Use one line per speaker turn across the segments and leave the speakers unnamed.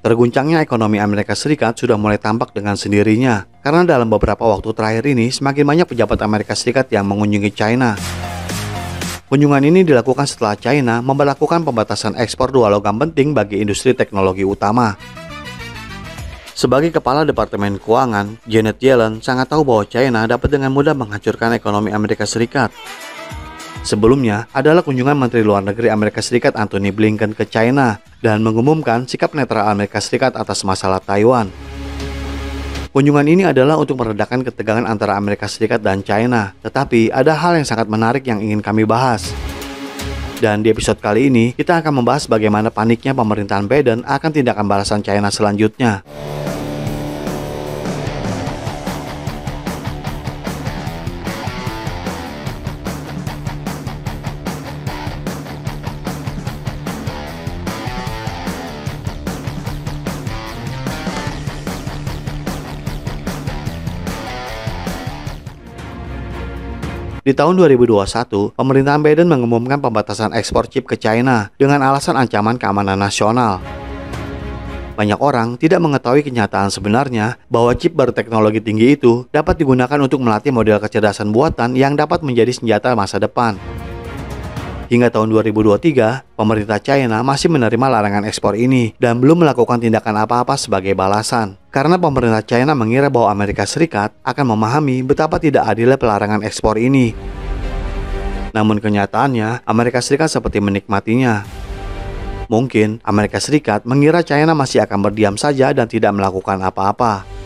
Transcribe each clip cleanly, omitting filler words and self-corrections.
Terguncangnya ekonomi Amerika Serikat sudah mulai tampak dengan sendirinya, karena dalam beberapa waktu terakhir ini semakin banyak pejabat Amerika Serikat yang mengunjungi China. Kunjungan ini dilakukan setelah China memberlakukan pembatasan ekspor 2 logam penting bagi industri teknologi utama. Sebagai kepala Departemen Keuangan, Janet Yellen sangat tahu bahwa China dapat dengan mudah menghancurkan ekonomi Amerika Serikat. Sebelumnya adalah kunjungan Menteri Luar Negeri Amerika Serikat Antony Blinken ke China dan mengumumkan sikap netral Amerika Serikat atas masalah Taiwan. Kunjungan ini adalah untuk meredakan ketegangan antara Amerika Serikat dan China, tetapi ada hal yang sangat menarik yang ingin kami bahas. Dan di episode kali ini, kita akan membahas bagaimana paniknya pemerintahan Biden akan tindakan balasan China selanjutnya. Di tahun 2021, pemerintahan Biden mengumumkan pembatasan ekspor chip ke China dengan alasan ancaman keamanan nasional. Banyak orang tidak mengetahui kenyataan sebenarnya bahwa chip berteknologi tinggi itu dapat digunakan untuk melatih model kecerdasan buatan yang dapat menjadi senjata masa depan. Hingga tahun 2023, pemerintah China masih menerima larangan ekspor ini dan belum melakukan tindakan apa-apa sebagai balasan. Karena pemerintah China mengira bahwa Amerika Serikat akan memahami betapa tidak adilnya pelarangan ekspor ini. Namun kenyataannya, Amerika Serikat seperti menikmatinya. Mungkin Amerika Serikat mengira China masih akan berdiam saja dan tidak melakukan apa-apa.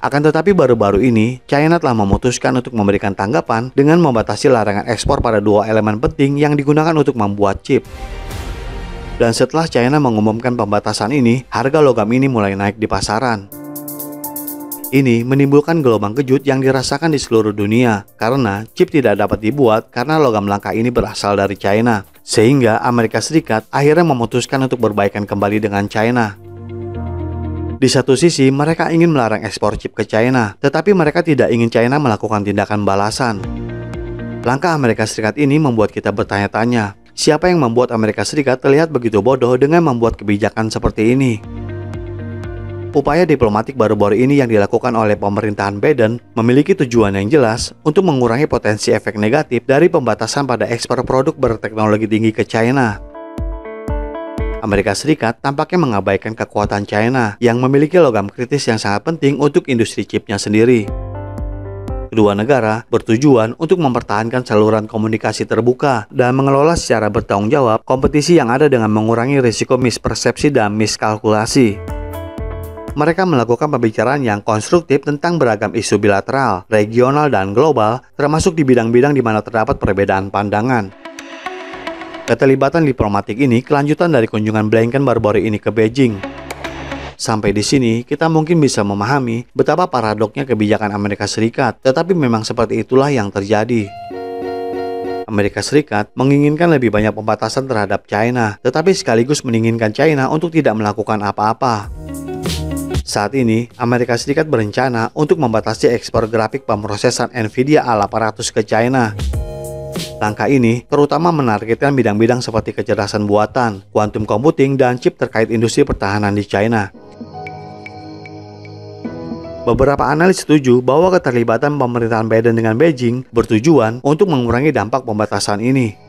Akan tetapi baru-baru ini, China telah memutuskan untuk memberikan tanggapan dengan membatasi larangan ekspor pada 2 elemen penting yang digunakan untuk membuat chip. Dan setelah China mengumumkan pembatasan ini, harga logam ini mulai naik di pasaran. Ini menimbulkan gelombang kejut yang dirasakan di seluruh dunia, karena chip tidak dapat dibuat karena logam langka ini berasal dari China. Sehingga Amerika Serikat akhirnya memutuskan untuk berbaikan kembali dengan China. Di satu sisi, mereka ingin melarang ekspor chip ke China, tetapi mereka tidak ingin China melakukan tindakan balasan. Langkah Amerika Serikat ini membuat kita bertanya-tanya, siapa yang membuat Amerika Serikat terlihat begitu bodoh dengan membuat kebijakan seperti ini? Upaya diplomatik baru-baru ini yang dilakukan oleh pemerintahan Biden memiliki tujuan yang jelas untuk mengurangi potensi efek negatif dari pembatasan pada ekspor produk berteknologi tinggi ke China. Amerika Serikat tampaknya mengabaikan kekuatan China yang memiliki logam kritis yang sangat penting untuk industri chipnya sendiri. Kedua negara bertujuan untuk mempertahankan saluran komunikasi terbuka dan mengelola secara bertanggung jawab kompetisi yang ada dengan mengurangi risiko mispersepsi dan miskalkulasi. Mereka melakukan pembicaraan yang konstruktif tentang beragam isu bilateral, regional, dan global, termasuk di bidang-bidang di mana terdapat perbedaan pandangan. Keterlibatan diplomatik ini kelanjutan dari kunjungan Blinken baru-baru ini ke Beijing. Sampai di sini, kita mungkin bisa memahami betapa paradoknya kebijakan Amerika Serikat, tetapi memang seperti itulah yang terjadi. Amerika Serikat menginginkan lebih banyak pembatasan terhadap China, tetapi sekaligus menginginkan China untuk tidak melakukan apa-apa. Saat ini, Amerika Serikat berencana untuk membatasi ekspor grafik pemrosesan Nvidia A800 ke China. Langkah ini terutama menargetkan bidang-bidang seperti kecerdasan buatan, quantum computing, dan chip terkait industri pertahanan di China. Beberapa analis setuju bahwa keterlibatan pemerintahan Biden dengan Beijing bertujuan untuk mengurangi dampak pembatasan ini.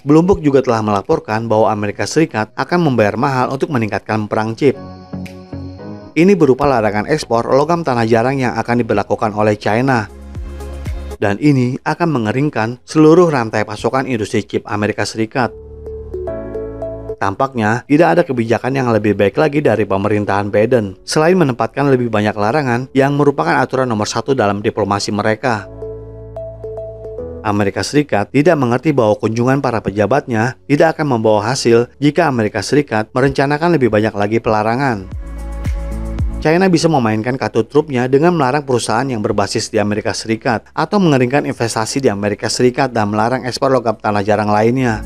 Bloomberg juga telah melaporkan bahwa Amerika Serikat akan membayar mahal untuk meningkatkan perang chip. Ini berupa larangan ekspor logam tanah jarang yang akan diberlakukan oleh China. Dan ini akan mengeringkan seluruh rantai pasokan industri chip Amerika Serikat. Tampaknya tidak ada kebijakan yang lebih baik lagi dari pemerintahan Biden, selain menempatkan lebih banyak larangan yang merupakan aturan nomor 1 dalam diplomasi mereka. Amerika Serikat tidak mengerti bahwa kunjungan para pejabatnya tidak akan membawa hasil jika Amerika Serikat merencanakan lebih banyak lagi pelarangan. China bisa memainkan kartu trupnya dengan melarang perusahaan yang berbasis di Amerika Serikat atau mengeringkan investasi di Amerika Serikat dan melarang ekspor logam tanah jarang lainnya.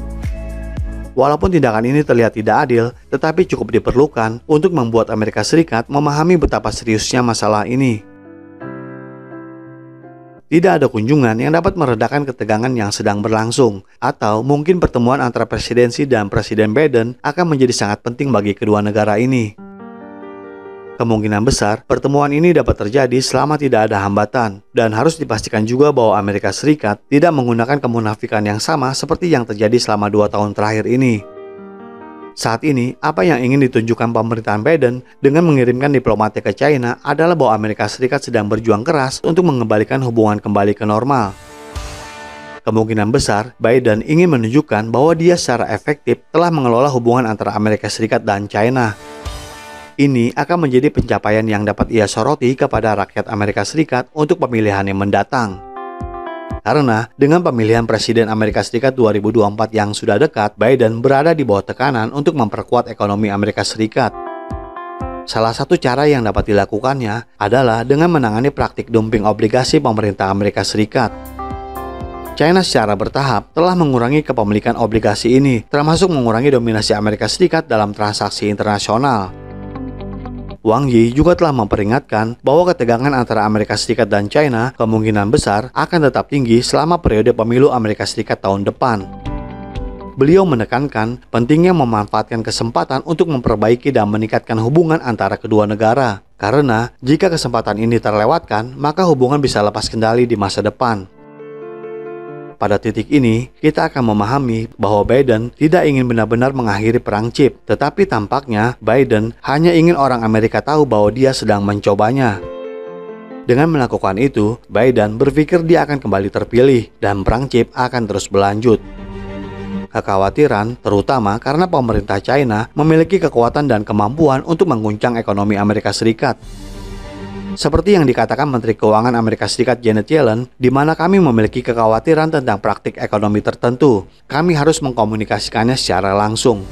Walaupun tindakan ini terlihat tidak adil, tetapi cukup diperlukan untuk membuat Amerika Serikat memahami betapa seriusnya masalah ini. tidak ada kunjungan yang dapat meredakan ketegangan yang sedang berlangsung, atau mungkin pertemuan antara presidensi dan Presiden Biden akan menjadi sangat penting bagi kedua negara ini. Kemungkinan besar, pertemuan ini dapat terjadi selama tidak ada hambatan, dan harus dipastikan juga bahwa Amerika Serikat tidak menggunakan kemunafikan yang sama seperti yang terjadi selama 2 tahun terakhir ini. Saat ini, apa yang ingin ditunjukkan pemerintahan Biden dengan mengirimkan diplomatnya ke China adalah bahwa Amerika Serikat sedang berjuang keras untuk mengembalikan hubungan kembali ke normal. Kemungkinan besar, Biden ingin menunjukkan bahwa dia secara efektif telah mengelola hubungan antara Amerika Serikat dan China. Ini akan menjadi pencapaian yang dapat ia soroti kepada rakyat Amerika Serikat untuk pemilihan yang mendatang. Karena dengan pemilihan Presiden Amerika Serikat 2024 yang sudah dekat, Biden berada di bawah tekanan untuk memperkuat ekonomi Amerika Serikat. Salah satu cara yang dapat dilakukannya adalah dengan menangani praktik dumping obligasi pemerintah Amerika Serikat. China secara bertahap telah mengurangi kepemilikan obligasi ini, termasuk mengurangi dominasi Amerika Serikat dalam transaksi internasional. Wang Yi juga telah memperingatkan bahwa ketegangan antara Amerika Serikat dan China kemungkinan besar akan tetap tinggi selama periode pemilu Amerika Serikat tahun depan. Beliau menekankan pentingnya memanfaatkan kesempatan untuk memperbaiki dan meningkatkan hubungan antara kedua negara. Karena jika kesempatan ini terlewatkan, maka hubungan bisa lepas kendali di masa depan. Pada titik ini, kita akan memahami bahwa Biden tidak ingin benar-benar mengakhiri perang chip, tetapi tampaknya Biden hanya ingin orang Amerika tahu bahwa dia sedang mencobanya. Dengan melakukan itu, Biden berpikir dia akan kembali terpilih dan perang chip akan terus berlanjut. Kekhawatiran terutama karena pemerintah China memiliki kekuatan dan kemampuan untuk mengguncang ekonomi Amerika Serikat. Seperti yang dikatakan Menteri Keuangan Amerika Serikat Janet Yellen, di mana kami memiliki kekhawatiran tentang praktik ekonomi tertentu, kami harus mengkomunikasikannya secara langsung.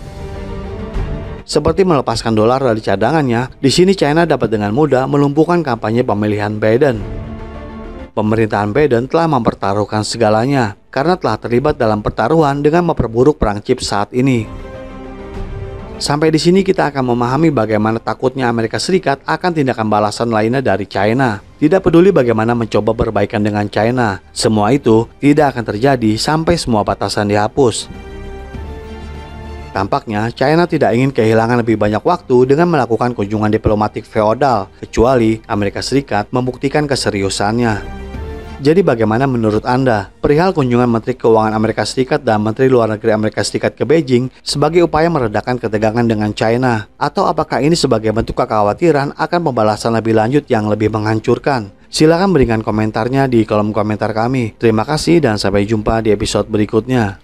Seperti melepaskan dolar dari cadangannya, di sini China dapat dengan mudah melumpuhkan kampanye pemilihan Biden. Pemerintahan Biden telah mempertaruhkan segalanya, karena telah terlibat dalam pertaruhan dengan memperburuk perang chip saat ini. Sampai di sini kita akan memahami bagaimana takutnya Amerika Serikat akan tindakan balasan lainnya dari China. Tidak peduli bagaimana mencoba perbaikan dengan China, semua itu tidak akan terjadi sampai semua batasan dihapus. Tampaknya China tidak ingin kehilangan lebih banyak waktu dengan melakukan kunjungan diplomatik feodal, kecuali Amerika Serikat membuktikan keseriusannya. Jadi bagaimana menurut Anda perihal kunjungan Menteri Keuangan Amerika Serikat dan Menteri Luar Negeri Amerika Serikat ke Beijing sebagai upaya meredakan ketegangan dengan China? Atau apakah ini sebagai bentuk kekhawatiran akan pembalasan lebih lanjut yang lebih menghancurkan? Silakan berikan komentarnya di kolom komentar kami. Terima kasih dan sampai jumpa di episode berikutnya.